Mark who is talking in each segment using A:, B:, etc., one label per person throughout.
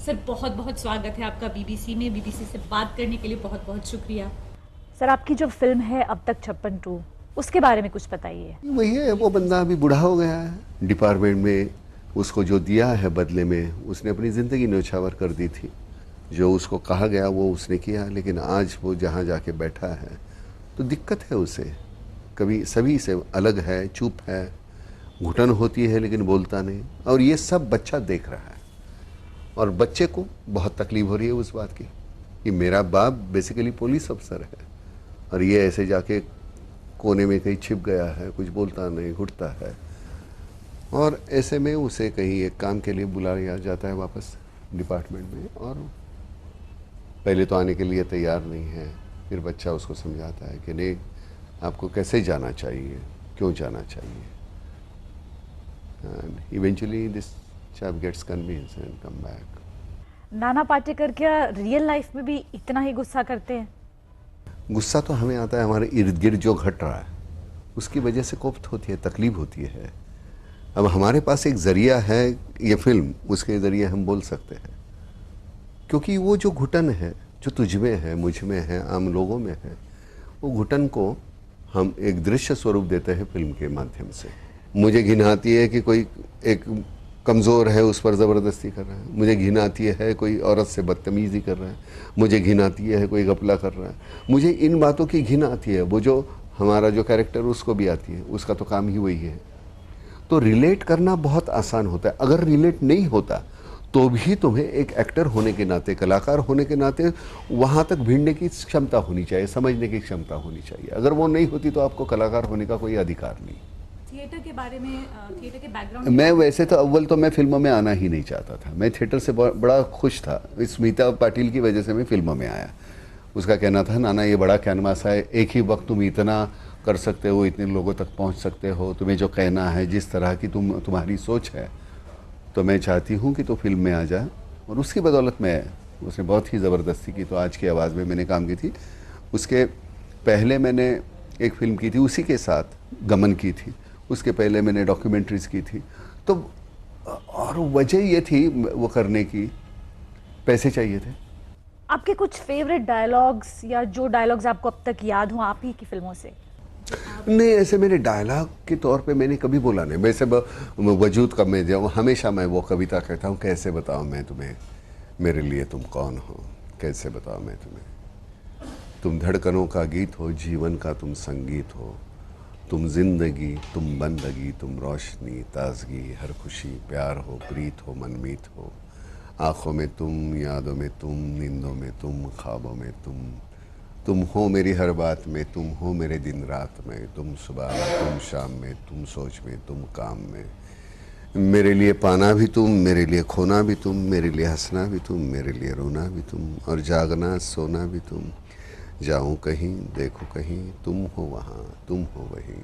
A: Sir बहुत बहुत स्वागत है आपका बीबीसी में। बीबीसी से बात करने के लिए बहुत बहुत शुक्रिया।
B: सर आपकी जो फिल्म है अब तक 56 उसके बारे में कुछ बताइए।
C: वही है, वो बंदा अभी बूढ़ा हो गया है। डिपार्टमेंट में उसको जो दिया है बदले में, उसने अपनी ज़िंदगी न्यौछावर कर दी थी। जो उसको कहा गया वो उसने किया, लेकिन आज वो जहाँ जाके बैठा है तो दिक्कत है उसे। कभी सभी से अलग है, चुप है, घुटन होती है लेकिन बोलता नहीं। और ये सब बच्चा देख रहा है और बच्चे को बहुत तकलीफ हो रही है उस बात की कि मेरा बाप बेसिकली पुलिस अफसर है और ये ऐसे जाके कोने में कहीं छिप गया है, कुछ बोलता नहीं, घुटता है। और ऐसे में उसे कहीं एक काम के लिए बुलाया जाता है वापस डिपार्टमेंट में, और पहले तो आने के लिए तैयार नहीं है। फिर बच्चा उसको समझाता है कि नहीं, आपको कैसे जाना चाहिए, क्यों जाना चाहिए। And eventually this chap gets convinced and come back.
B: Nana Patekar क्या रियल लाइफ में भी इतना ही गुस्सा करते हैं?
C: गुस्सा तो हमें आता है हमारे इर्द गिर्द जो घट रहा है उसकी वजह से कोफ्त होती है, तकलीफ होती है। अब हमारे पास एक ज़रिया है ये फिल्म, उसके ज़रिए हम बोल सकते हैं, क्योंकि वो जो घुटन है जो तुझ में है, मुझ में है, आम लोगों में है, वो घुटन को हम एक दृश्य स्वरूप देते हैं फिल्म के माध्यम से। मुझे घिन आती है कि कोई एक कमज़ोर है उस पर ज़बरदस्ती कर रहा है। मुझे घिन आती है कोई औरत से बदतमीज़ी कर रहा है। मुझे घिन आती है कोई घपला कर रहा है। मुझे इन बातों की घिन आती है। वो जो हमारा जो कैरेक्टर उसको भी आती है, उसका तो काम ही वही है। तो रिलेट करना बहुत आसान होता है। अगर रिलेट नहीं होता तो भी तुम्हें एक एक्टर होने के नाते, कलाकार होने के नाते वहाँ तक भिड़ने की क्षमता होनी चाहिए, समझने की क्षमता होनी चाहिए। अगर वो नहीं होती तो आपको कलाकार होने का कोई अधिकार नहीं।
A: थिएटर के बारे में, थिएटर के बैकग्राउंड
C: मैं वैसे तो अव्वल तो मैं फिल्मों में आना ही नहीं चाहता था। मैं थिएटर से बड़ा खुश था। स्मिता पाटिल की वजह से मैं फिल्मों में आया। उसका कहना था, नाना ये बड़ा कैनवास है, एक ही वक्त तुम इतना कर सकते हो, इतने लोगों तक पहुंच सकते हो, तुम्हें जो कहना है, जिस तरह की तुम्हारी सोच है, तो मैं चाहती हूँ कि तो फिल्म में आ जाए। और उसकी बदौलत में उसने बहुत ही ज़बरदस्ती की। तो आज की आवाज़ में मैंने काम की थी। उसके पहले मैंने एक फिल्म की थी उसी के साथ, गमन की थी। उसके पहले मैंने डॉक्यूमेंट्रीज़ की थी। तो और वजह ये थी वो करने की, पैसे चाहिए थे।
B: आपके कुछ फेवरेट डायलॉग्स या जो डायलॉग्स आपको अब तक याद हो आप ही की फिल्मों से?
C: नहीं, ऐसे मेरे डायलॉग के तौर पे मैंने कभी बोला नहीं। वैसे वजूद कब में जाऊँ, हमेशा मैं वो कविता कहता हूँ, कैसे बताऊँ मैं तुम्हें, मेरे लिए तुम कौन हो, कैसे बताऊँ मैं तुम्हें। तुम धड़कनों का गीत हो, जीवन का तुम संगीत हो, तुम जिंदगी, तुम बंदगी, तुम रोशनी, ताजगी, हर खुशी, प्यार हो, प्रीत हो, मनमीत हो। आँखों में तुम, यादों में तुम, नींदों में तुम, ख्वाबों में तुम हो मेरी हर बात में, तुम हो मेरे दिन रात में, तुम सुबह में, तुम शाम में, तुम सोच में, तुम काम में। मेरे लिए पाना भी तुम, मेरे लिए खोना भी तुम, मेरे लिए हंसना भी तुम, मेरे लिए रोना भी तुम, और जागना सोना भी तुम। जाऊं कहीं, देखो कहीं, तुम हो वहाँ, तुम हो वहीं।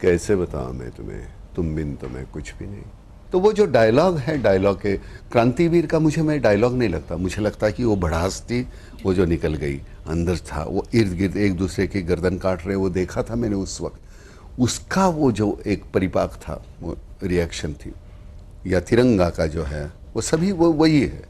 C: कैसे बताऊं मैं तुम्हें, तुम बिन तो मैं कुछ भी नहीं। तो वो जो डायलॉग है, डायलॉग के क्रांतिवीर का मुझे मैं डायलॉग नहीं लगता। मुझे लगता कि वो भड़ास थी, वो जो निकल गई अंदर था। वो इर्द गिर्द एक दूसरे की गर्दन काट रहे, वो देखा था मैंने उस वक्त। उसका वो जो एक परिपाक था, वो रिएक्शन थी। या तिरंगा का जो है वो सभी वो वही है,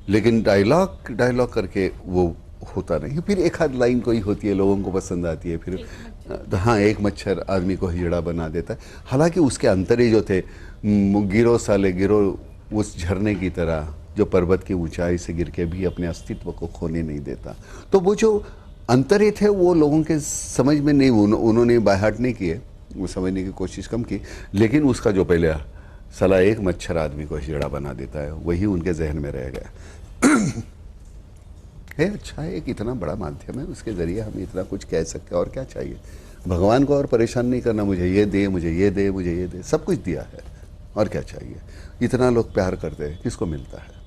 C: लेकिन डायलॉग करके वो होता नहीं। फिर एक आध लाइन कोई होती है, लोगों को पसंद आती है। फिर तो हाँ, एक मच्छर आदमी को हिजड़ा बना देता है। हालांकि उसके अंतरे जो थे, गिरो साले गिरो, उस झरने की तरह जो पर्वत की ऊंचाई से गिर के भी अपने अस्तित्व को खोने नहीं देता। तो वो जो अंतरे थे वो लोगों के समझ में नहीं, उन्होंने बाहर नहीं किए, वो समझने की कोशिश कम की। लेकिन उसका जो पहले साला एक मच्छर आदमी को हिजड़ा बना देता है, वही उनके जहन में रह गया। है अच्छा है, एक इतना बड़ा माध्यम है, उसके ज़रिए हम इतना कुछ कह सकते हैं। और क्या चाहिए भगवान को? और परेशान नहीं करना, मुझे ये दे, मुझे ये दे, मुझे ये दे। सब कुछ दिया है, और क्या चाहिए? इतना लोग प्यार करते हैं, किसको मिलता है?